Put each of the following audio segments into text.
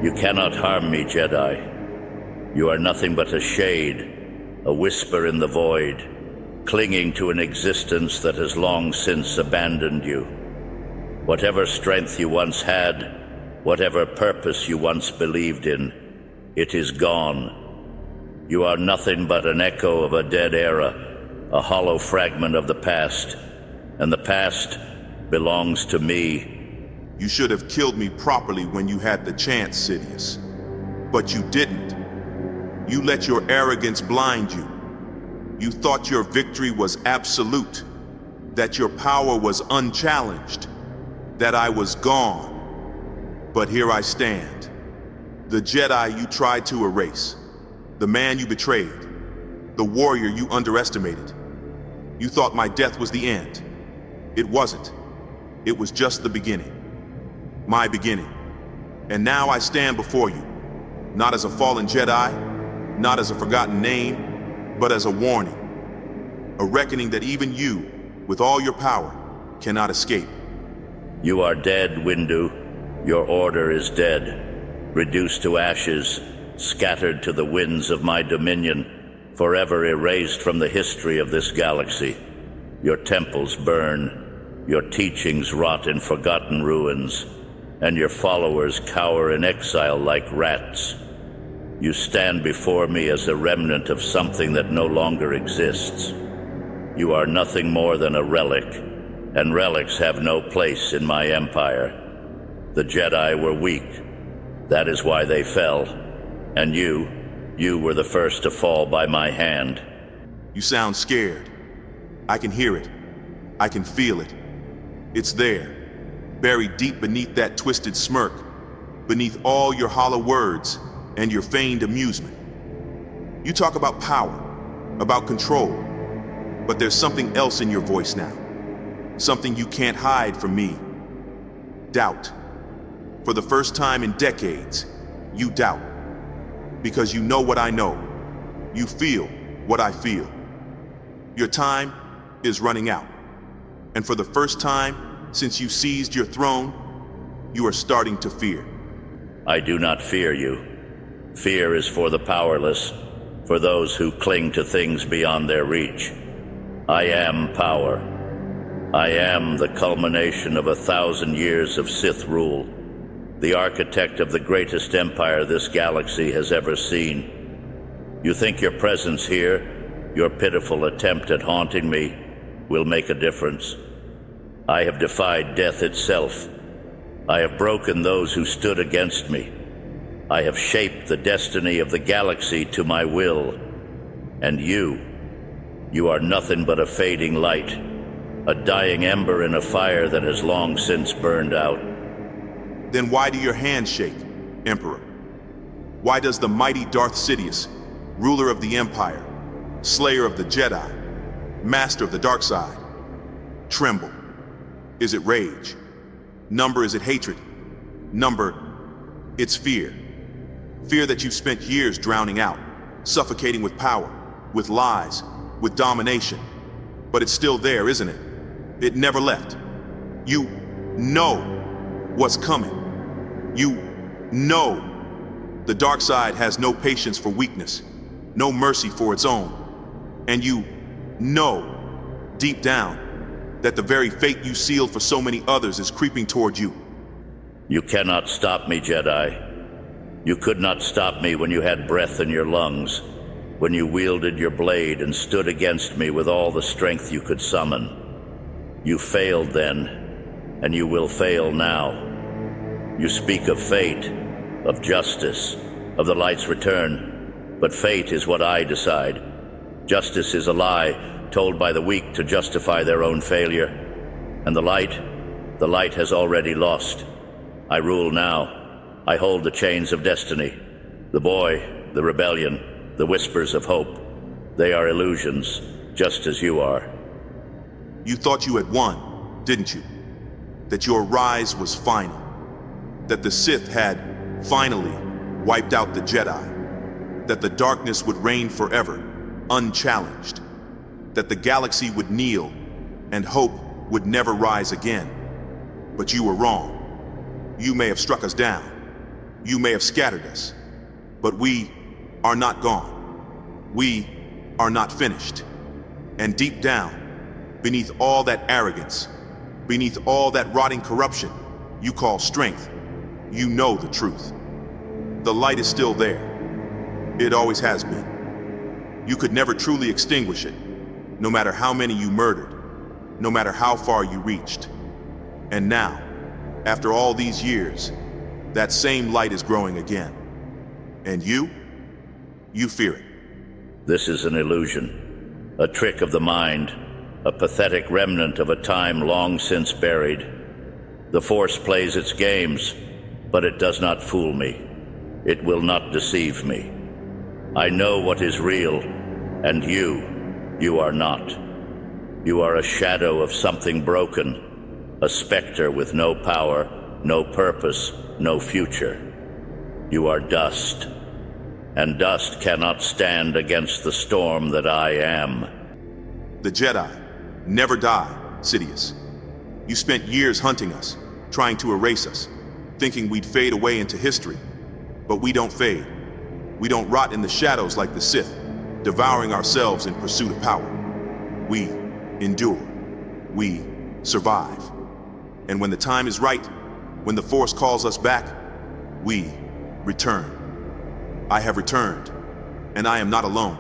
You cannot harm me, Jedi. You are nothing but a shade, a whisper in the void, clinging to an existence that has long since abandoned you. Whatever strength you once had, whatever purpose you once believed in, it is gone. You are nothing but an echo of a dead era, a hollow fragment of the past, and the past belongs to me. You should have killed me properly when you had the chance, Sidious. But you didn't. You let your arrogance blind you. You thought your victory was absolute, that your power was unchallenged, that I was gone. But here I stand. The Jedi you tried to erase, the man you betrayed, the warrior you underestimated. You thought my death was the end. It wasn't. It was just the beginning. My beginning. And now I stand before you, not as a fallen Jedi, not as a forgotten name, but as a warning. A reckoning that even you, with all your power, cannot escape. You are dead, Windu. Your order is dead, reduced to ashes, scattered to the winds of my dominion, forever erased from the history of this galaxy. Your temples burn, your teachings rot in forgotten ruins, and your followers cower in exile like rats. You stand before me as a remnant of something that no longer exists. You are nothing more than a relic, and relics have no place in my empire. The Jedi were weak. That is why they fell. And you were the first to fall by my hand. You sound scared. I can hear it. I can feel it. It's there, buried deep beneath that twisted smirk, beneath all your hollow words and your feigned amusement. You talk about power, about control, but there's something else in your voice now. Something you can't hide from me. Doubt. For the first time in decades, you doubt. Because you know what I know. You feel what I feel. Your time is running out. And for the first time since you seized your throne, you are starting to fear. I do not fear you. Fear is for the powerless, for those who cling to things beyond their reach. I am power. I am the culmination of 1,000 years of Sith rule, the architect of the greatest empire this galaxy has ever seen. You think your presence here, your pitiful attempt at haunting me, will make a difference? I have defied death itself. I have broken those who stood against me. I have shaped the destiny of the galaxy to my will. And you are nothing but a fading light, a dying ember in a fire that has long since burned out. Then why do your hands shake, Emperor? Why does the mighty Darth Sidious, ruler of the Empire, slayer of the Jedi, master of the dark side, tremble? Is it rage? Number, is it hatred? Number, it's fear. Fear that you've spent years drowning out, suffocating with power, with lies, with domination. But it's still there, isn't it? It never left. You know what's coming. You know the dark side has no patience for weakness, no mercy for its own. And you know, deep down, that the very fate you sealed for so many others is creeping toward you. You cannot stop me, Jedi. You could not stop me when you had breath in your lungs, when you wielded your blade and stood against me with all the strength you could summon. You failed then, and you will fail now. You speak of fate, of justice, of the light's return, but fate is what I decide. Justice is a lie told by the weak to justify their own failure. And the light has already lost. I rule now. I hold the chains of destiny. The boy, the rebellion, the whispers of hope. They are illusions, just as you are. You thought you had won, didn't you? That your rise was final. That the Sith had finally wiped out the Jedi. That the darkness would reign forever, unchallenged. That the galaxy would kneel and hope would never rise again. But you were wrong. You may have struck us down. You may have scattered us, but we are not gone. We are not finished. And deep down, beneath all that arrogance, beneath all that rotting corruption you call strength, you know the truth. The light is still there. It always has been. You could never truly extinguish it, no matter how many you murdered, no matter how far you reached. And now, after all these years, that same light is growing again. And you fear it. This is an illusion, a trick of the mind, a pathetic remnant of a time long since buried. The Force plays its games, but it does not fool me. It will not deceive me. I know what is real, and you are not. You are a shadow of something broken, a specter with no power, no purpose, no future. You are dust, and dust cannot stand against the storm that I am. The Jedi never die, Sidious. You spent years hunting us, trying to erase us, thinking we'd fade away into history. But we don't fade. We don't rot in the shadows like the Sith, devouring ourselves in pursuit of power. We endure. We survive. And when the time is right, when the Force calls us back, we return. I have returned, and I am not alone.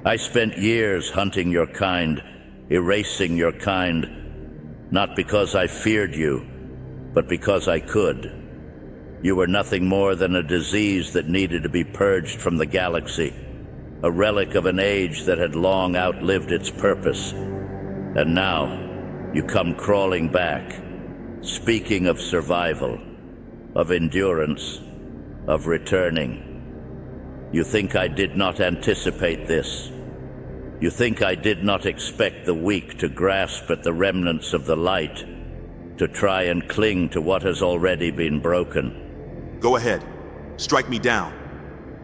I spent years hunting your kind, erasing your kind, not because I feared you, but because I could. You were nothing more than a disease that needed to be purged from the galaxy, a relic of an age that had long outlived its purpose. And now, you come crawling back, speaking of survival, of endurance, of returning. You think I did not anticipate this. You think I did not expect the weak to grasp at the remnants of the light, to try and cling to what has already been broken. Go ahead. Strike me down.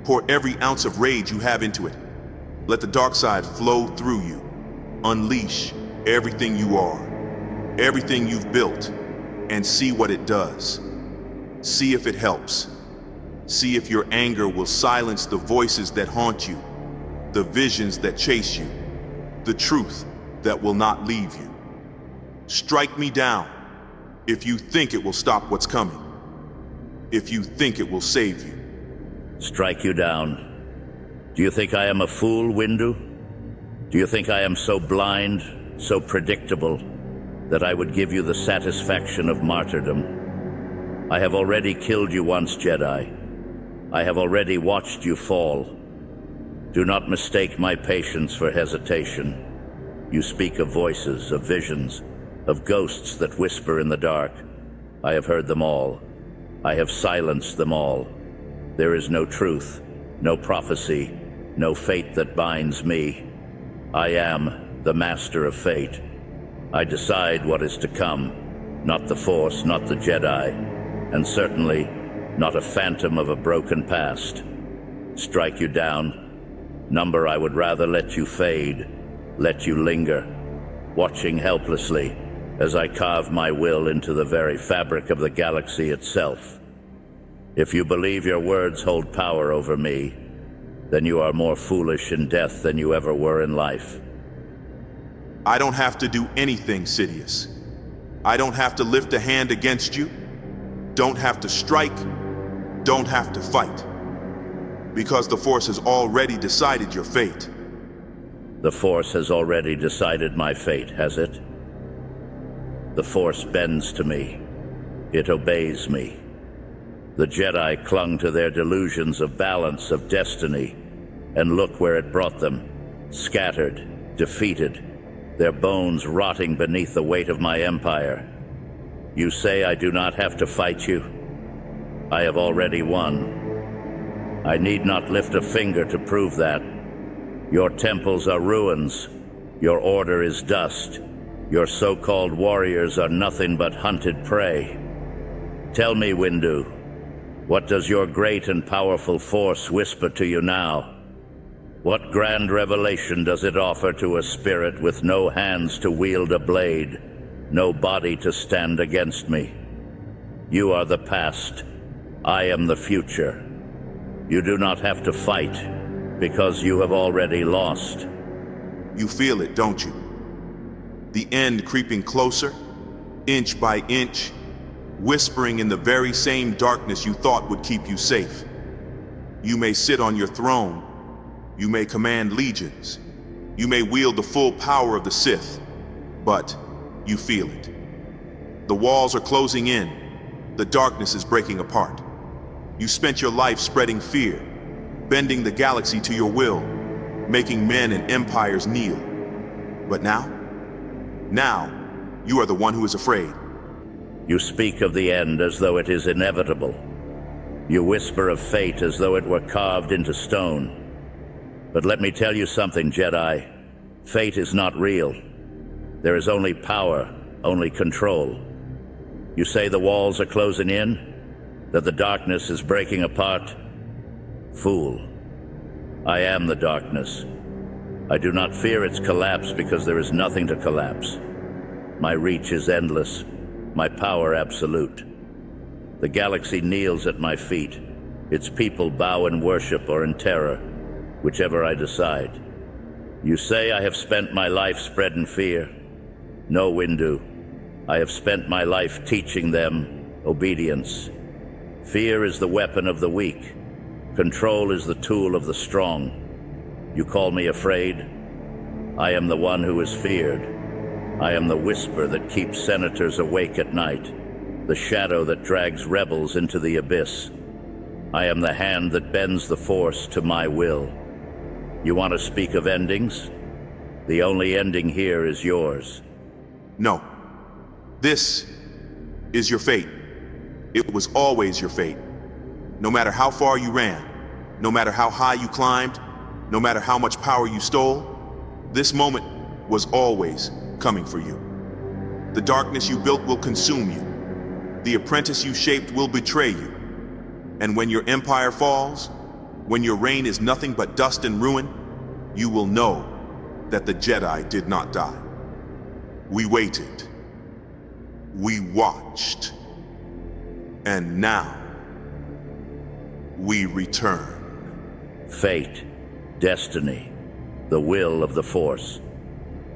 Pour every ounce of rage you have into it. Let the dark side flow through you. Unleash everything you are, everything you've built, and see what it does. See if it helps. See if your anger will silence the voices that haunt you, the visions that chase you, the truth that will not leave you. Strike me down if you think it will stop what's coming. If you think it will save you. Strike you down. Do you think I am a fool, Windu? Do you think I am so blind, so predictable, that I would give you the satisfaction of martyrdom? I have already killed you once, Jedi. I have already watched you fall. Do not mistake my patience for hesitation. You speak of voices, of visions, of ghosts that whisper in the dark. I have heard them all. I have silenced them all. There is no truth, no prophecy, no fate that binds me. I am the master of fate. I decide what is to come, not the Force, not the Jedi, and certainly not a phantom of a broken past. Strike you down. Number, I would rather let you fade, let you linger, watching helplessly as I carve my will into the very fabric of the galaxy itself. If you believe your words hold power over me, then you are more foolish in death than you ever were in life. I don't have to do anything, Sidious. I don't have to lift a hand against you, don't have to strike, don't have to fight. Because the Force has already decided your fate. The Force has already decided my fate, has it? The Force bends to me. It obeys me. The Jedi clung to their delusions of balance, of destiny, and look where it brought them. Scattered, defeated, their bones rotting beneath the weight of my empire. You say I do not have to fight you? I have already won. I need not lift a finger to prove that. Your temples are ruins. Your order is dust. Your so-called warriors are nothing but hunted prey. Tell me, Windu, what does your great and powerful Force whisper to you now? What grand revelation does it offer to a spirit with no hands to wield a blade, no body to stand against me? You are the past. I am the future. You do not have to fight, because you have already lost. You feel it, don't you? The end creeping closer, inch by inch, whispering in the very same darkness you thought would keep you safe. You may sit on your throne, you may command legions, you may wield the full power of the Sith, but you feel it. The walls are closing in, the darkness is breaking apart. You spent your life spreading fear, bending the galaxy to your will, making men and empires kneel. But now, you are the one who is afraid. You speak of the end as though it is inevitable. You whisper of fate as though it were carved into stone. But let me tell you something, Jedi. Fate is not real. There is only power, only control. You say the walls are closing in? That the darkness is breaking apart? Fool. I am the darkness. I do not fear its collapse because there is nothing to collapse. My reach is endless, my power absolute. The galaxy kneels at my feet. Its people bow in worship or in terror, whichever I decide. You say I have spent my life spreading fear. No, Windu. I have spent my life teaching them obedience. Fear is the weapon of the weak. Control is the tool of the strong. You call me afraid? I am the one who is feared. I am the whisper that keeps senators awake at night, the shadow that drags rebels into the abyss. I am the hand that bends the Force to my will. You want to speak of endings? The only ending here is yours. No. This is your fate. It was always your fate. No matter how far you ran, no matter how high you climbed, no matter how much power you stole, this moment was always coming for you. The darkness you built will consume you. The apprentice you shaped will betray you. And when your empire falls, when your reign is nothing but dust and ruin, you will know that the Jedi did not die. We waited. We watched. And now, we return. Fate, destiny, the will of the Force.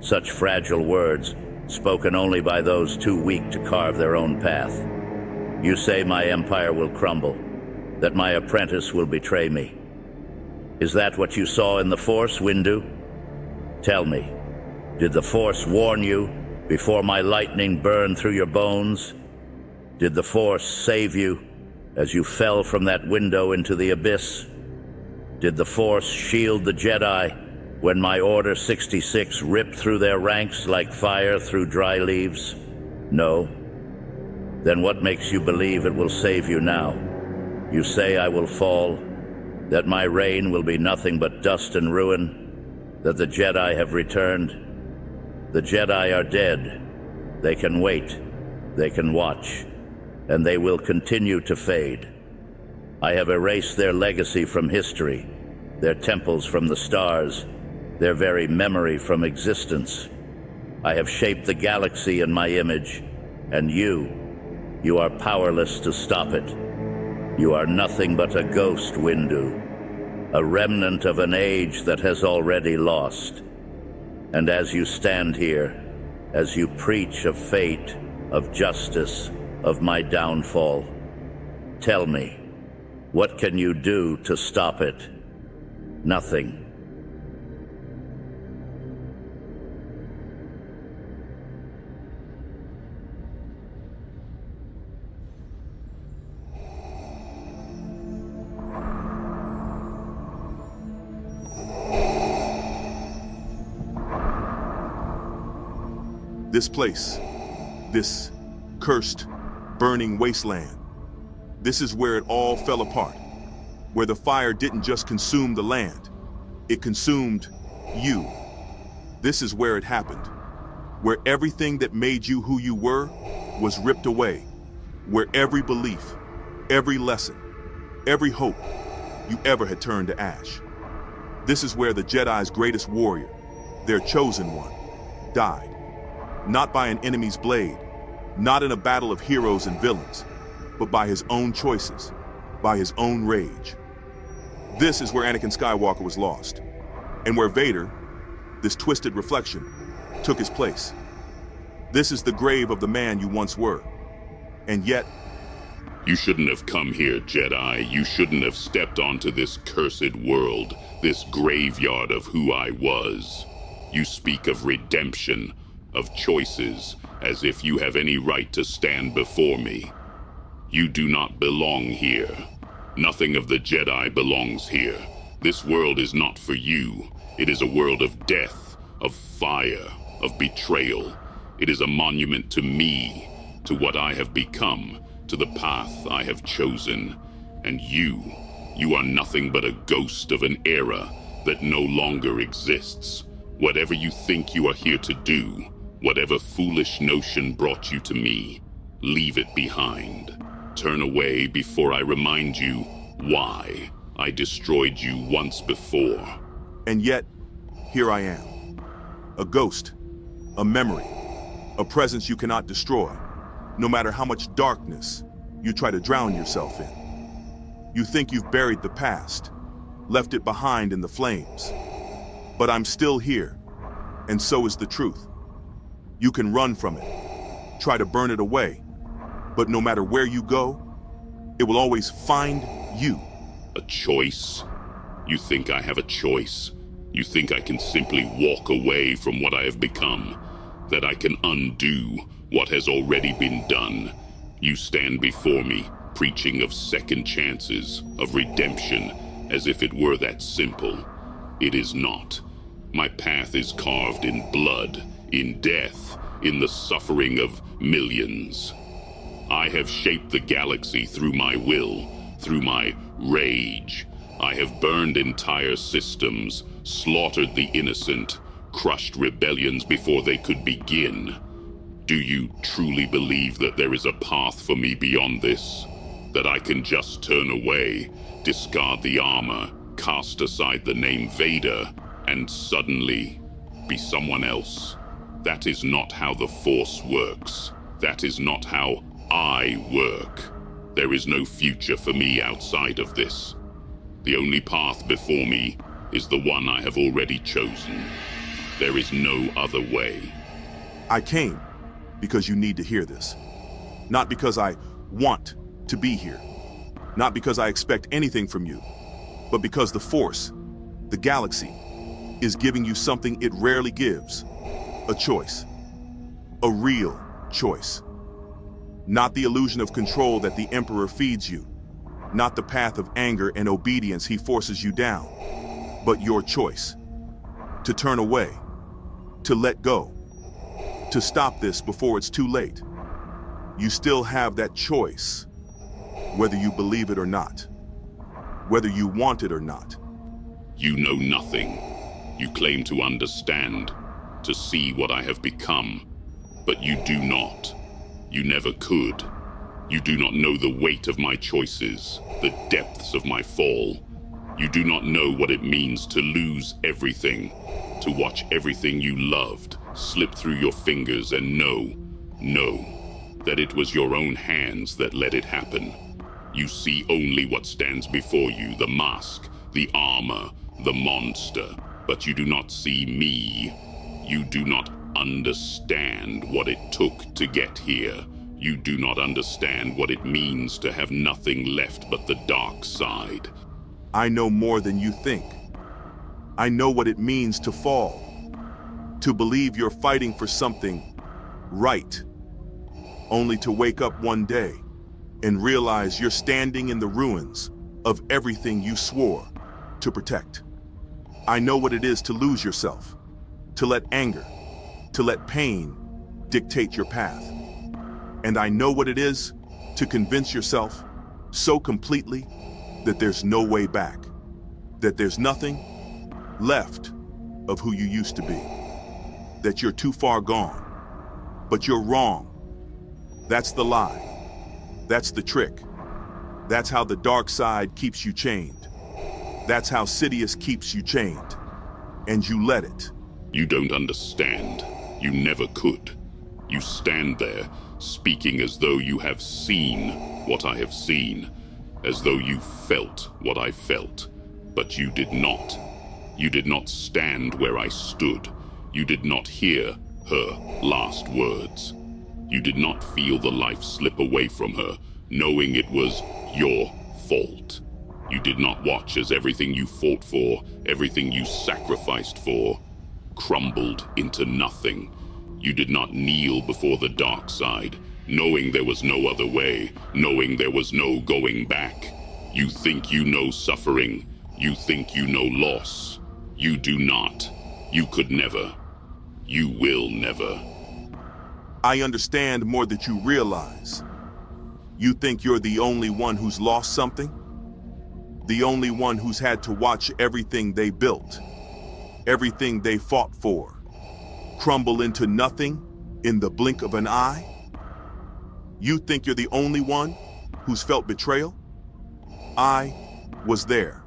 Such fragile words, spoken only by those too weak to carve their own path. You say my empire will crumble, that my apprentice will betray me. Is that what you saw in the Force, Windu? Tell me, did the Force warn you before my lightning burned through your bones? Did the Force save you as you fell from that window into the abyss? Did the Force shield the Jedi when my Order 66 ripped through their ranks like fire through dry leaves? No. Then what makes you believe it will save you now? You say I will fall, that my reign will be nothing but dust and ruin, that the Jedi have returned. The Jedi are dead. They can wait, they can watch, and they will continue to fade. I have erased their legacy from history, their temples from the stars, their very memory from existence. I have shaped the galaxy in my image, and you are powerless to stop it. You are nothing but a ghost, Windu, a remnant of an age that has already lost. And as you stand here, as you preach of fate, of justice, of my downfall, tell me, what can you do to stop it? Nothing. This place, this cursed, burning wasteland, this is where it all fell apart, where the fire didn't just consume the land, it consumed you. This is where it happened, where everything that made you who you were was ripped away, where every belief, every lesson, every hope you ever had turned to ash. This is where the Jedi's greatest warrior, their chosen one, died. Not by an enemy's blade, not in a battle of heroes and villains, but by his own choices, by his own rage. This is where Anakin Skywalker was lost, and where Vader, this twisted reflection, took his place. This is the grave of the man you once were, and yet... You shouldn't have come here, Jedi. You shouldn't have stepped onto this cursed world, this graveyard of who I was. You speak of redemption, of choices, as if you have any right to stand before me. You do not belong here. Nothing of the Jedi belongs here. This world is not for you. It is a world of death, of fire, of betrayal. It is a monument to me, to what I have become, to the path I have chosen. And you are nothing but a ghost of an era that no longer exists. Whatever you think you are here to do, whatever foolish notion brought you to me, leave it behind. Turn away before I remind you why I destroyed you once before. And yet, here I am. A ghost, a memory, a presence you cannot destroy, no matter how much darkness you try to drown yourself in. You think you've buried the past, left it behind in the flames. But I'm still here, and so is the truth. You can run from it, try to burn it away, but no matter where you go, it will always find you. A choice? You think I have a choice? You think I can simply walk away from what I have become? That I can undo what has already been done? You stand before me, preaching of second chances, of redemption, as if it were that simple. It is not. My path is carved in blood, in death, in the suffering of millions. I have shaped the galaxy through my will, through my rage. I have burned entire systems, slaughtered the innocent, crushed rebellions before they could begin. Do you truly believe that there is a path for me beyond this? That I can just turn away, discard the armor, cast aside the name Vader, and suddenly be someone else? That is not how the Force works. That is not how I work. There is no future for me outside of this. The only path before me is the one I have already chosen. There is no other way. I came because you need to hear this. Not because I want to be here. Not because I expect anything from you. But because the Force, the galaxy, is giving you something it rarely gives. A choice. A real choice. Not the illusion of control that the Emperor feeds you. Not the path of anger and obedience he forces you down. But your choice. To turn away. To let go. To stop this before it's too late. You still have that choice. Whether you believe it or not. Whether you want it or not. You know nothing. You claim to understand, to see what I have become, but you do not. You never could. You do not know the weight of my choices, the depths of my fall. You do not know what it means to lose everything, to watch everything you loved slip through your fingers and know that it was your own hands that let it happen. You see only what stands before you, the mask, the armor, the monster, but you do not see me. You do not understand what it took to get here. You do not understand what it means to have nothing left but the dark side. I know more than you think. I know what it means to fall. To believe you're fighting for something right. Only to wake up one day and realize you're standing in the ruins of everything you swore to protect. I know what it is to lose yourself, to let anger, to let pain dictate your path. And I know what it is to convince yourself so completely that there's no way back, that there's nothing left of who you used to be, that you're too far gone. But you're wrong. That's the lie. That's the trick. That's how the dark side keeps you chained. That's how Sidious keeps you chained. And you let it. You don't understand. You never could. You stand there, speaking as though you have seen what I have seen. as though you felt what I felt, but you did not. You did not stand where I stood. You did not hear her last words. You did not feel the life slip away from her, knowing it was your fault. You did not watch as everything you fought for, everything you sacrificed for, crumbled into nothing. You did not kneel before the dark side, knowing there was no other way, knowing there was no going back. You think you know suffering. You think you know loss. You do not. You could never. You will never. I understand more than you realize. You think you're the only one who's lost something? The only one who's had to watch everything they built, everything they fought for, crumble into nothing in the blink of an eye? You think you're the only one who's felt betrayal? I was there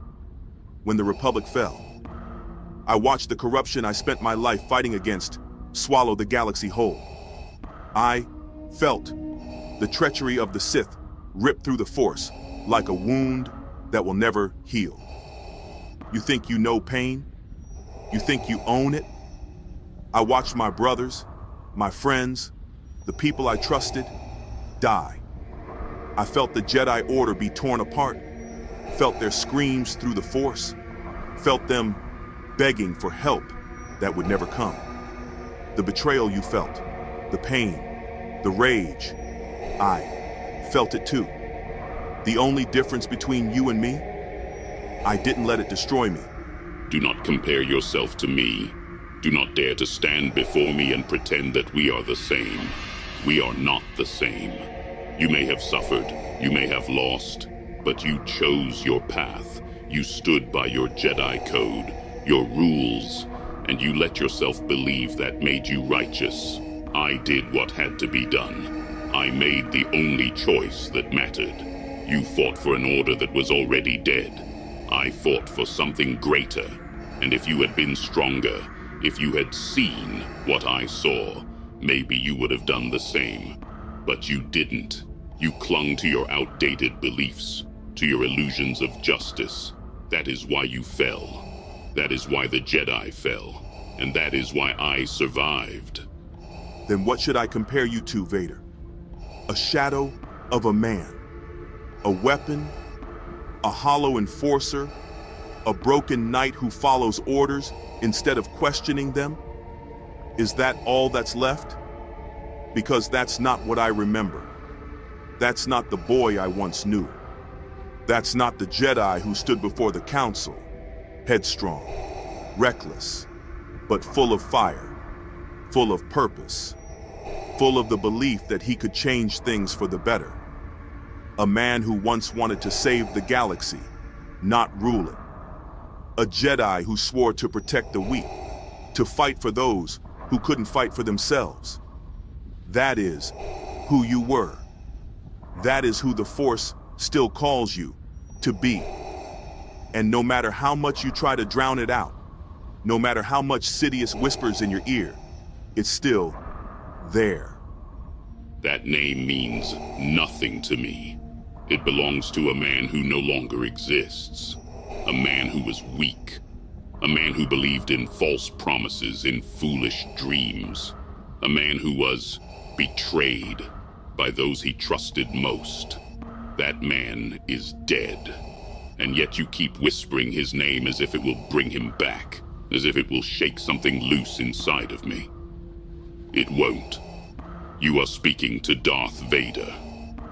when the Republic fell. I watched the corruption I spent my life fighting against swallow the galaxy whole. I felt the treachery of the Sith rip through the Force like a wound that will never heal. You think you know pain? You think you own it? I watched my brothers, my friends, the people I trusted, die. I felt the Jedi Order be torn apart, felt their screams through the Force, felt them begging for help that would never come. The betrayal you felt, the pain, the rage, I felt it too. The only difference between you and me, I didn't let it destroy me. Do not compare yourself to me. Do not dare to stand before me and pretend that we are the same. We are not the same. You may have suffered, you may have lost, but you chose your path. You stood by your Jedi code, your rules, and you let yourself believe that made you righteous. I did what had to be done. I made the only choice that mattered. You fought for an order that was already dead. I fought for something greater, and if you had been stronger, if you had seen what I saw, maybe you would have done the same. But you didn't. You clung to your outdated beliefs, to your illusions of justice. That is why you fell. That is why the Jedi fell. And that is why I survived. Then what should I compare you to, Vader? A shadow of a man. A weapon, a hollow enforcer, a broken knight who follows orders instead of questioning them? Is that all that's left? Because that's not what I remember. That's not the boy I once knew. That's not the Jedi who stood before the Council, headstrong, reckless, but full of fire, full of purpose, full of the belief that he could change things for the better. A man who once wanted to save the galaxy, not rule it. A Jedi who swore to protect the weak, to fight for those who couldn't fight for themselves. That is who you were. That is who the Force still calls you to be. And no matter how much you try to drown it out, no matter how much Sidious whispers in your ear, it's still there. That name means nothing to me. It belongs to a man who no longer exists. A man who was weak. A man who believed in false promises, in foolish dreams. A man who was betrayed by those he trusted most. That man is dead. And yet you keep whispering his name as if it will bring him back, as if it will shake something loose inside of me. It won't. You are speaking to Darth Vader,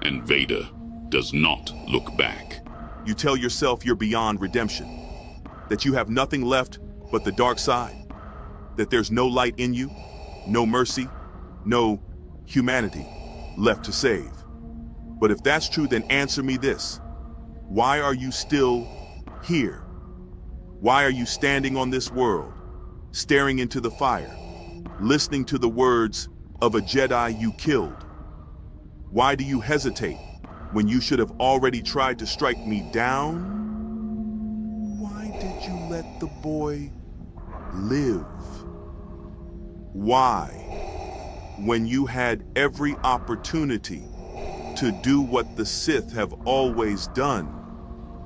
and Vader does not look back. You tell yourself you're beyond redemption, that you have nothing left but the dark side, that there's no light in you, no mercy, no humanity left to save. But if that's true, then answer me this. Why are you still here? Why are you standing on this world, staring into the fire, listening to the words of a Jedi you killed? Why do you hesitate when you should have already tried to strike me down? Why did you let the boy live? Why, when you had every opportunity to do what the Sith have always done.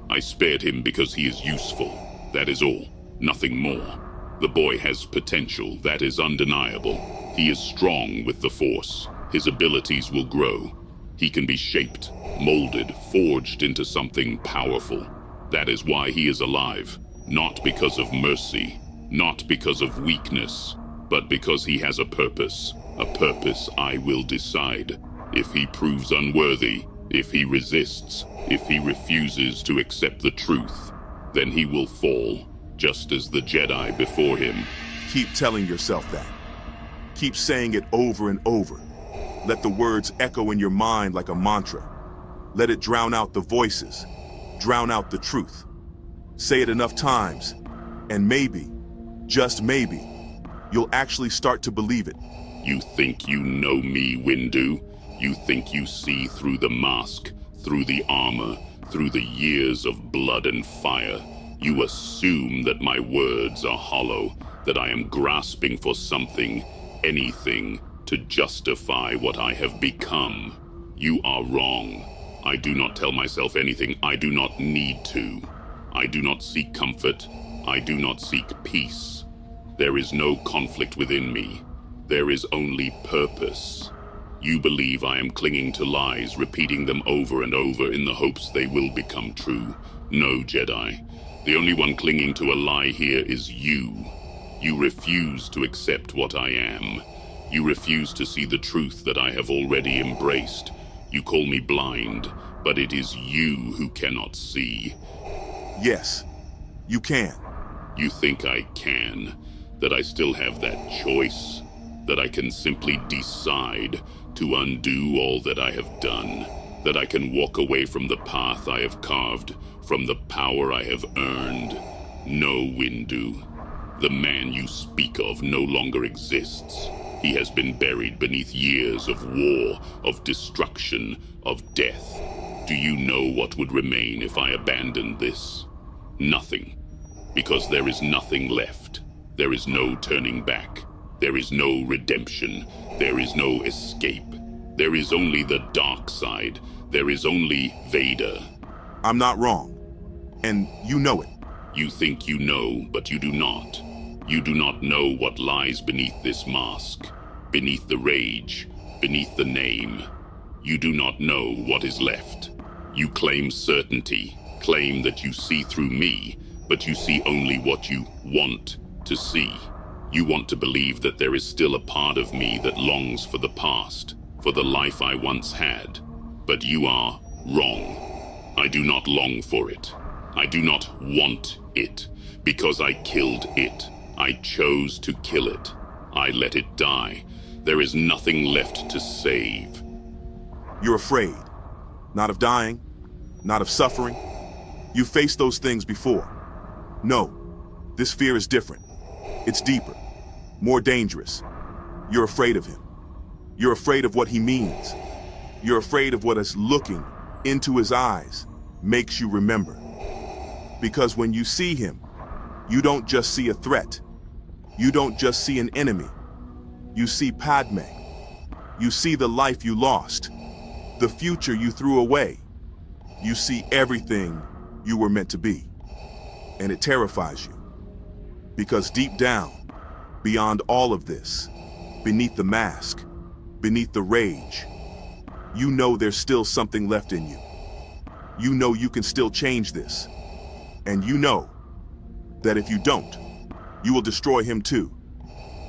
I spared him because he is useful. That is all. Nothing more. The boy has potential, that is undeniable. He is strong with the Force. His abilities will grow. He can be shaped, molded, forged into something powerful. That is why he is alive. Not because of mercy, not because of weakness, but because he has a purpose. A purpose I will decide. If he proves unworthy, if he resists, if he refuses to accept the truth, then he will fall, just as the Jedi before him. Keep telling yourself that. Keep saying it over and over. Let the words echo in your mind like a mantra. Let it drown out the voices, drown out the truth. Say it enough times, and maybe, just maybe, you'll actually start to believe it. You think you know me, Windu? You think you see through the mask, through the armor, through the years of blood and fire. You assume that my words are hollow, that I am grasping for something, anything, to justify what I have become. You are wrong. I do not tell myself anything I do not need to. I do not seek comfort. I do not seek peace. There is no conflict within me. There is only purpose. You believe I am clinging to lies, repeating them over and over in the hopes they will become true. No, Jedi. The only one clinging to a lie here is you. You refuse to accept what I am. You refuse to see the truth that I have already embraced. You call me blind, but it is you who cannot see. Yes, you can. You think I can, that I still have that choice, that I can simply decide to undo all that I have done, that I can walk away from the path I have carved, from the power I have earned. No, Windu. The man you speak of no longer exists. He has been buried beneath years of war, of destruction, of death. Do you know what would remain if I abandoned this? Nothing. Because there is nothing left. There is no turning back. There is no redemption. There is no escape. There is only the dark side. There is only Vader. I'm not wrong. And you know it. You think you know, but you do not. You do not know what lies beneath this mask, beneath the rage, beneath the name. You do not know what is left. You claim certainty, claim that you see through me, but you see only what you want to see. You want to believe that there is still a part of me that longs for the past, for the life I once had. But you are wrong. I do not long for it. I do not want it, because I killed it. I chose to kill it. I let it die. There is nothing left to save. You're afraid. Not of dying, not of suffering. You faced those things before. No, this fear is different. It's deeper, more dangerous. You're afraid of him. You're afraid of what he means. You're afraid of what is looking into his eyes makes you remember. Because when you see him, you don't just see a threat. You don't just see an enemy. You see Padme. You see the life you lost, the future you threw away. You see everything you were meant to be. And it terrifies you. Because deep down, beyond all of this, beneath the mask, beneath the rage, you know there's still something left in you. You know you can still change this. And you know that if you don't, you will destroy him too.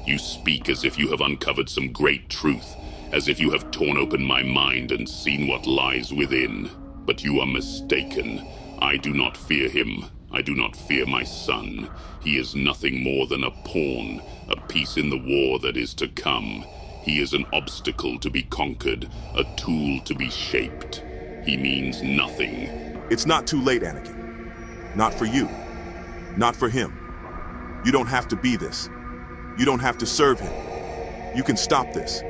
You speak as if you have uncovered some great truth, as if you have torn open my mind and seen what lies within. But you are mistaken. I do not fear him. I do not fear my son. He is nothing more than a pawn, a piece in the war that is to come. He is an obstacle to be conquered, a tool to be shaped. He means nothing. It's not too late, Anakin. Not for you. Not for him. You don't have to be this. You don't have to serve him. You can stop this.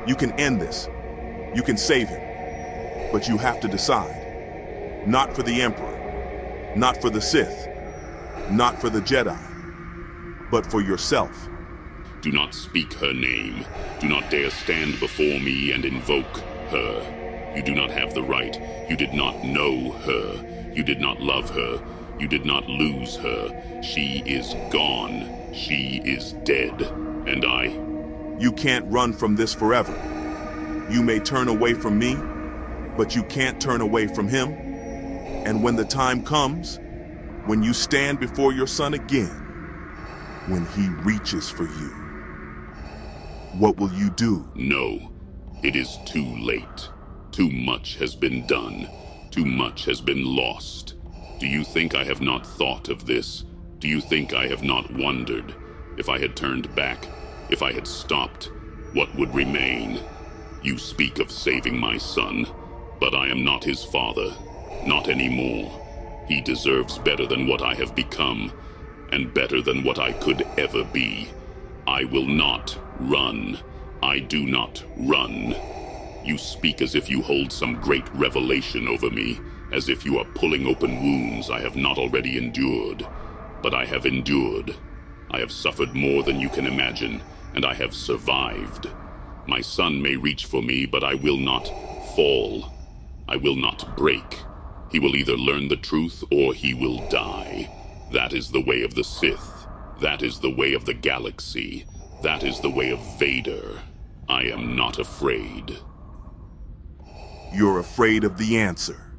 You can end this. You can save him. But you have to decide. Not for the Emperor. Not for the Sith. Not for the Jedi. But for yourself. Do not speak her name. Do not dare stand before me and invoke her. You do not have the right. You did not know her. You did not love her. You did not lose her. She is gone. She is dead. And I... You can't run from this forever. You may turn away from me, but you can't turn away from him. And when the time comes, when you stand before your son again, when he reaches for you, what will you do? No, it is too late. Too much has been done. Too much has been lost. Do you think I have not thought of this? Do you think I have not wondered? If I had turned back, if I had stopped, what would remain? You speak of saving my son, but I am not his father. Not anymore. He deserves better than what I have become, and better than what I could ever be. I will not run. I do not run. You speak as if you hold some great revelation over me, as if you are pulling open wounds I have not already endured. But I have endured. I have suffered more than you can imagine, and I have survived. My son may reach for me, but I will not fall. I will not break. He will either learn the truth or he will die. That is the way of the Sith. That is the way of the galaxy. That is the way of Vader. I am not afraid. You're afraid of the answer.